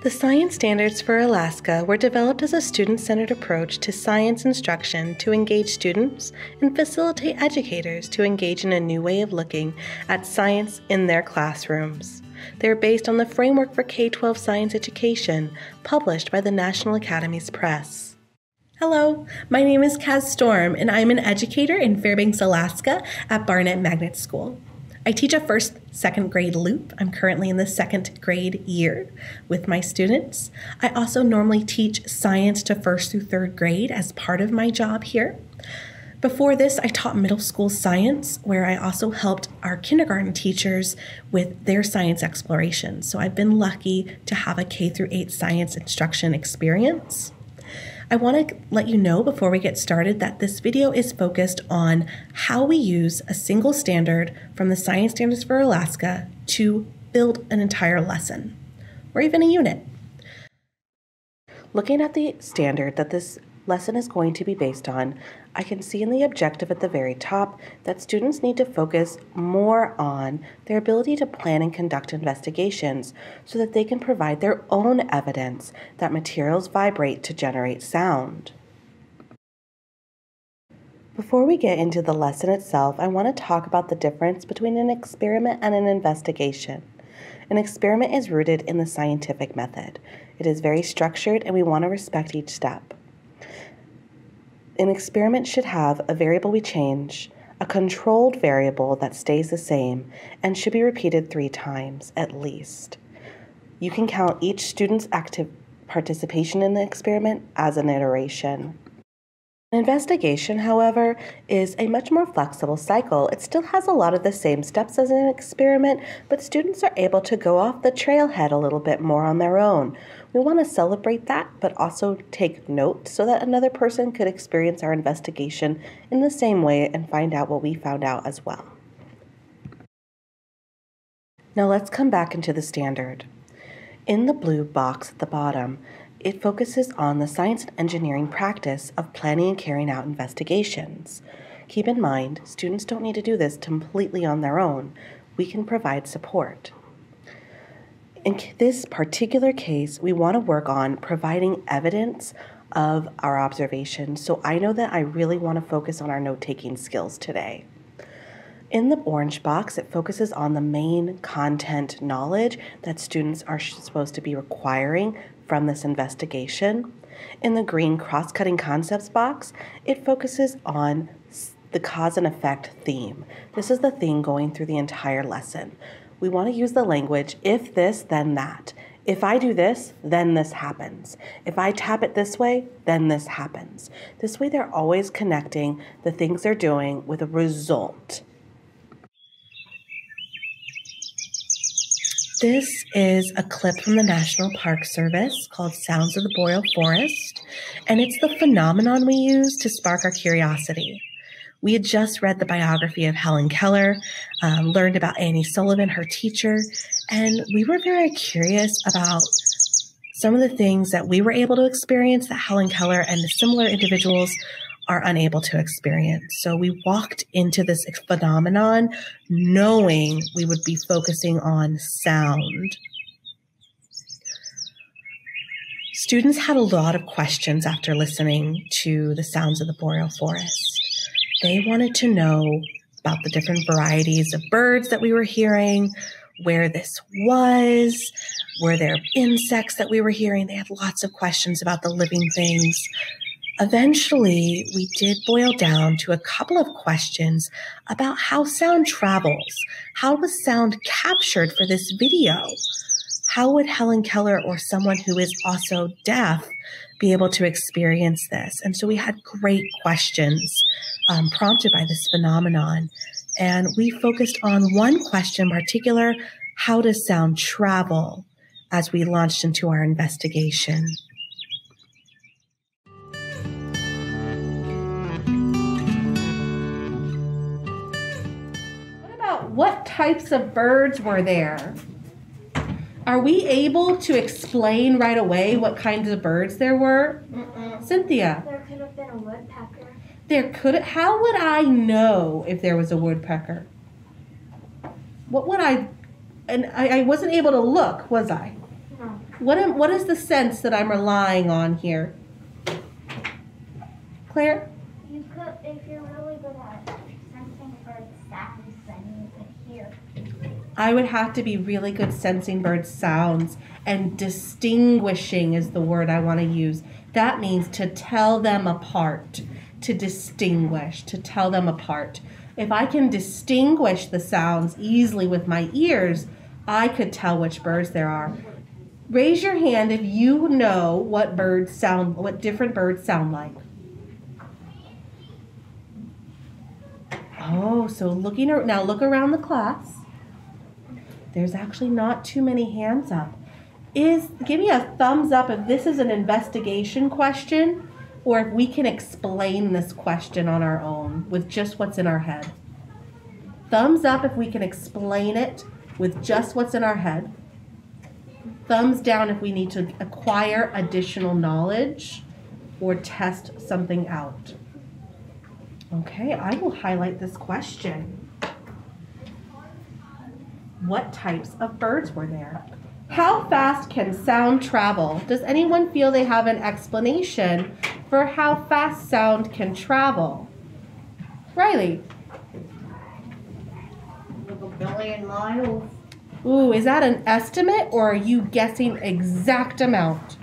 The Science Standards for Alaska were developed as a student-centered approach to science instruction to engage students and facilitate educators to engage in a new way of looking at science in their classrooms. They are based on the Framework for K-12 Science Education, published by the National Academies Press. Hello, my name is Kaz Storm, and I'm an educator in Fairbanks, Alaska at Barnett Magnet School. I teach a second grade loop. I'm currently in the second grade year with my students. I also normally teach science to first through third grade as part of my job here. Before this, I taught middle school science, where I also helped our kindergarten teachers with their science exploration. So I've been lucky to have a K-8 science instruction experience. I want to let you know before we get started that this video is focused on how we use a single standard from the Science Standards for Alaska to build an entire lesson, or even a unit. Looking at the standard that this lesson is going to be based on, I can see in the objective at the very top that students need to focus more on their ability to plan and conduct investigations so that they can provide their own evidence that materials vibrate to generate sound. Before we get into the lesson itself, I want to talk about the difference between an experiment and an investigation. An experiment is rooted in the scientific method. It is very structured, and we want to respect each step. An experiment should have a variable we change, a controlled variable that stays the same, and should be repeated 3 times at least. You can count each student's active participation in the experiment as an iteration. An investigation, however, is a much more flexible cycle. It still has a lot of the same steps as an experiment, but students are able to go off the trailhead a little bit more on their own. We want to celebrate that, but also take note so that another person could experience our investigation in the same way and find out what we found out as well. Now let's come back into the standard. In the blue box at the bottom, it focuses on the science and engineering practice of planning and carrying out investigations. Keep in mind, students don't need to do this completely on their own. We can provide support. In this particular case, we want to work on providing evidence of our observations. So I know that I really want to focus on our note-taking skills today. In the orange box, it focuses on the main content knowledge that students are supposed to be requiring from this investigation. In the green cross-cutting concepts box, it focuses on the cause and effect theme. This is the theme going through the entire lesson. We want to use the language, if this, then that. If I do this, then this happens. If I tap it this way, then this happens. This way they're always connecting the things they're doing with a result. This is a clip from the National Park Service called Sounds of the Boreal Forest, and it's the phenomenon we use to spark our curiosity. We had just read the biography of Helen Keller, learned about Annie Sullivan, her teacher, and we were very curious about some of the things that we were able to experience that Helen Keller and the similar individuals are unable to experience. So we walked into this phenomenon knowing we would be focusing on sound. Students had a lot of questions after listening to the sounds of the boreal forest. They wanted to know about the different varieties of birds that we were hearing, where this was, were there insects that we were hearing. They had lots of questions about the living things. Eventually, we did boil down to a couple of questions about how sound travels. How was sound captured for this video? How would Helen Keller or someone who is also deaf be able to experience this? And so we had great questions prompted by this phenomenon. And we focused on one question in particular: how does sound travel, as we launched into our investigation. What types of birds were there? Are we able to explain right away what kinds of birds there were? Cynthia? There could have been a woodpecker. How would I know if there was a woodpecker? What would I wasn't able to look, was I? No. What is the sense that I'm relying on here? Claire? You could, if you're really good at sensing bird sounds, then you could hear. I would have to be really good sensing bird sounds, and distinguishing is the word I want to use. That means to tell them apart, to distinguish, to tell them apart. If I can distinguish the sounds easily with my ears, I could tell which birds there are. Raise your hand if you know what different birds sound like. Oh, so now look around the class. There's actually not too many hands up. Give me a thumbs up if this is an investigation question, or if we can explain this question on our own with just what's in our head. Thumbs up if we can explain it with just what's in our head. Thumbs down if we need to acquire additional knowledge or test something out. Okay, I will highlight this question. What types of birds were there? How fast can sound travel? Does anyone feel they have an explanation for how fast sound can travel? Riley? Like 1 billion miles. Ooh, is that an estimate, or are you guessing exact amount?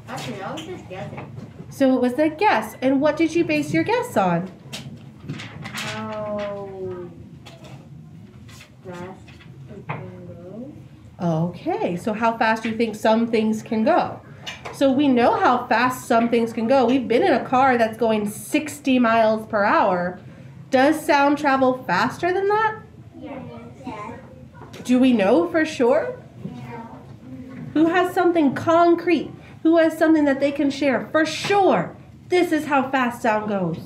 Actually, I was just guessing. So it was a guess. And what did you base your guess on? How fast it can go. Okay, so how fast do you think some things can go? So we know how fast some things can go. We've been in a car that's going 60 miles per hour. Does sound travel faster than that? Yes. Do we know for sure? Who has something concrete? Who has something that they can share for sure? This is how fast sound goes.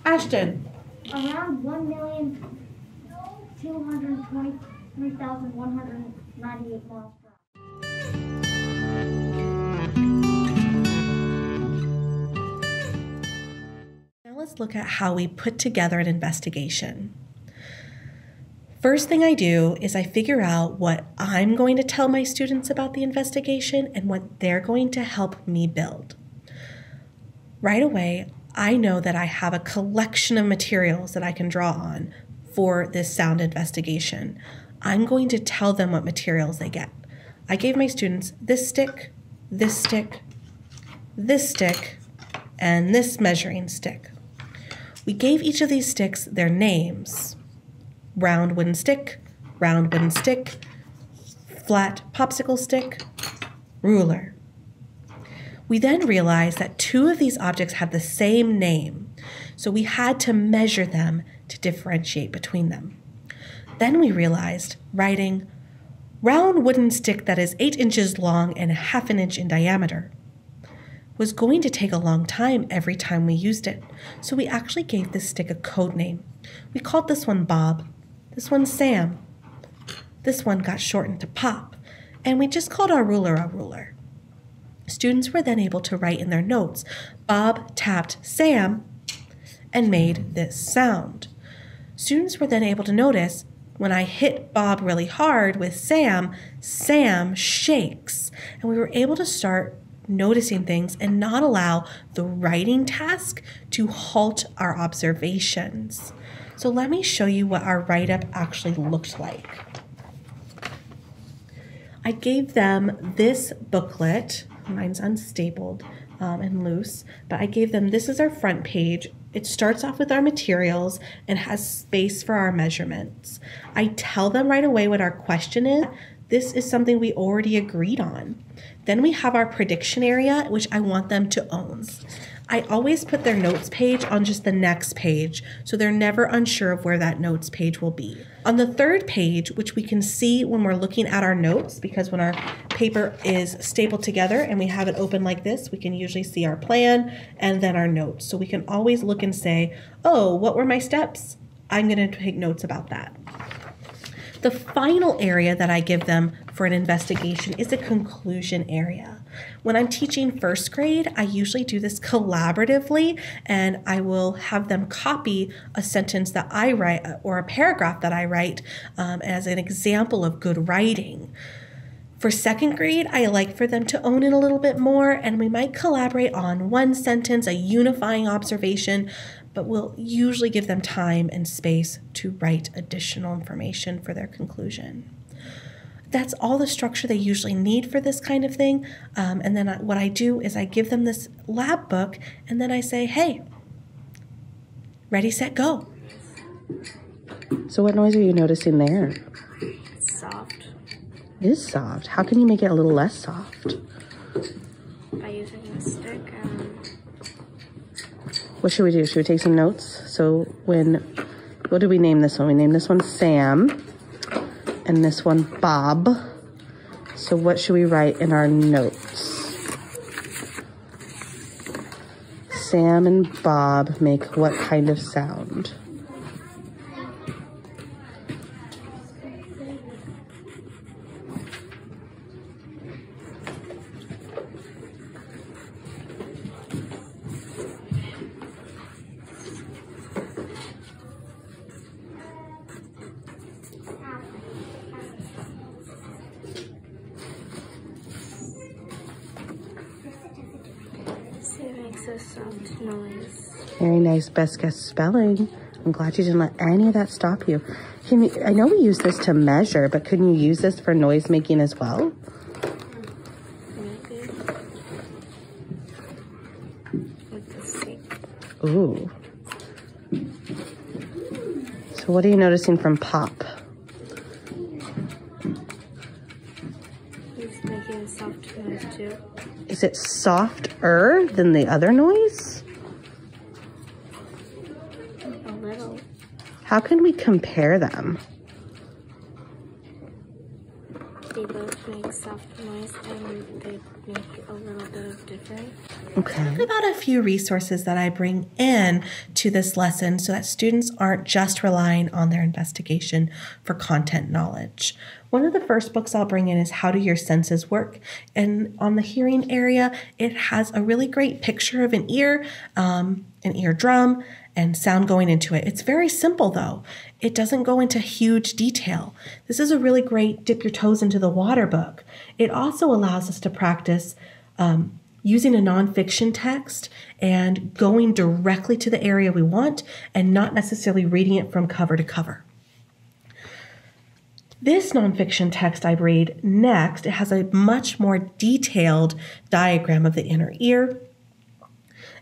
Ashton. Around 1,223,198 miles per hour. Now let's look at how we put together an investigation. First thing I do is I figure out what I'm going to tell my students about the investigation and what they're going to help me build. Right away, I know that I have a collection of materials that I can draw on for this sound investigation. I'm going to tell them what materials they get. I gave my students this stick, this stick, this stick, and this measuring stick. We gave each of these sticks their names. Round wooden stick, flat popsicle stick, ruler. We then realized that 2 of these objects had the same name, so we had to measure them to differentiate between them. Then we realized writing round wooden stick that is 8 inches long and 1/2 inch in diameter was going to take a long time every time we used it, so we actually gave this stick a code name. We called this one Bob. This one's Sam. This one got shortened to Pop, and we just called our ruler a ruler. Students were then able to write in their notes, Bob tapped Sam and made this sound. Students were then able to notice when I hit Bob really hard with Sam, Sam shakes. And we were able to start noticing things and not allow the writing task to halt our observations. So let me show you what our write-up actually looked like. I gave them this booklet. Mine's unstapled and loose, but I gave them, this is our front page. It starts off with our materials and has space for our measurements. I tell them right away what our question is. This is something we already agreed on. Then we have our prediction area, which I want them to own. I always put their notes page on just the next page, so they're never unsure of where that notes page will be. On the third page, which we can see when we're looking at our notes, because when our paper is stapled together and we have it open like this, we can usually see our plan and then our notes. So we can always look and say, oh, what were my steps? I'm going to take notes about that. The final area that I give them for an investigation is a conclusion area. When I'm teaching first grade, I usually do this collaboratively, and I will have them copy a sentence that I write or a paragraph that I write as an example of good writing. For second grade, I like for them to own it a little bit more, and we might collaborate on one sentence, a unifying observation, but we'll usually give them time and space to write additional information for their conclusion. That's all the structure they usually need for this kind of thing. And then what I do is I give them this lab book, and then I say, hey, ready, set, go. So what noise are you noticing there? It's soft. It is soft. How can you make it a little less soft? By using a stick. What should we do? Should we take some notes? So what did we name this one? We named this one Sam and this one Bob. So what should we write in our notes? Sam and Bob make what kind of sound? It makes a soft noise. Very nice. Best guess spelling. I'm glad you didn't let any of that stop you. I know we use this to measure, but couldn't you use this for noise making as well? Maybe. With the stick. Ooh. So what are you noticing from Pop? He's making a soft noise too. Is it softer than the other noise? A little. How can we compare them? They both make soft noise and they make a little bit of difference. Okay. Talk about a few resources that I bring in to this lesson so that students aren't just relying on their investigation for content knowledge. One of the first books I'll bring in is How Do Your Senses Work? And on the hearing area, it has a really great picture of an eardrum, and sound going into it. It's very simple though. It doesn't go into huge detail. This is a really great dip your toes into the water book. It also allows us to practice using a nonfiction text and going directly to the area we want and not necessarily reading it from cover to cover. This nonfiction text I read next, it has a much more detailed diagram of the inner ear.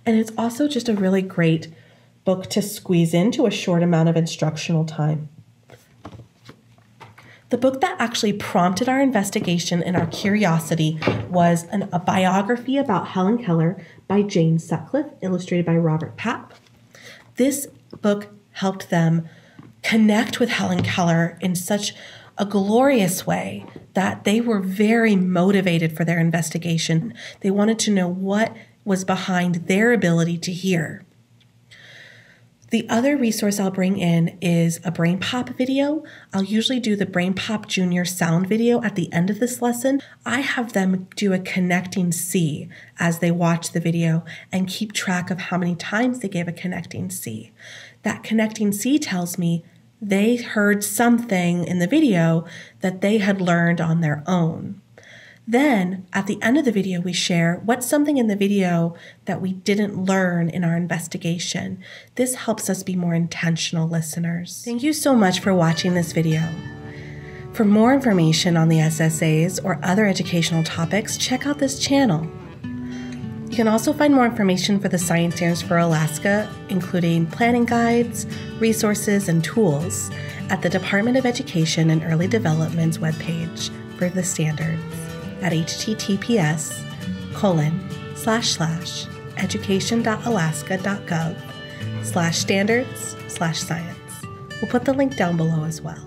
And it's also just a really great book to squeeze into a short amount of instructional time. The book that actually prompted our investigation and our curiosity was a biography about Helen Keller by Jane Sutcliffe, illustrated by Robert Papp. This book helped them connect with Helen Keller in such a glorious way that they were very motivated for their investigation. They wanted to know what was behind their ability to hear. The other resource I'll bring in is a Brain Pop video. I'll usually do the Brain Pop Junior sound video at the end of this lesson. I have them do a connecting C as they watch the video and keep track of how many times they gave a connecting C. That connecting C tells me they heard something in the video that they had learned on their own. Then, at the end of the video, we share what's something in the video that we didn't learn in our investigation. This helps us be more intentional listeners. Thank you so much for watching this video. For more information on the SSAs or other educational topics, check out this channel. You can also find more information for the Science Standards for Alaska, including planning guides, resources, and tools at the Department of Education and Early Development's webpage for the standards at https://education.alaska.gov/standards/science. We'll put the link down below as well.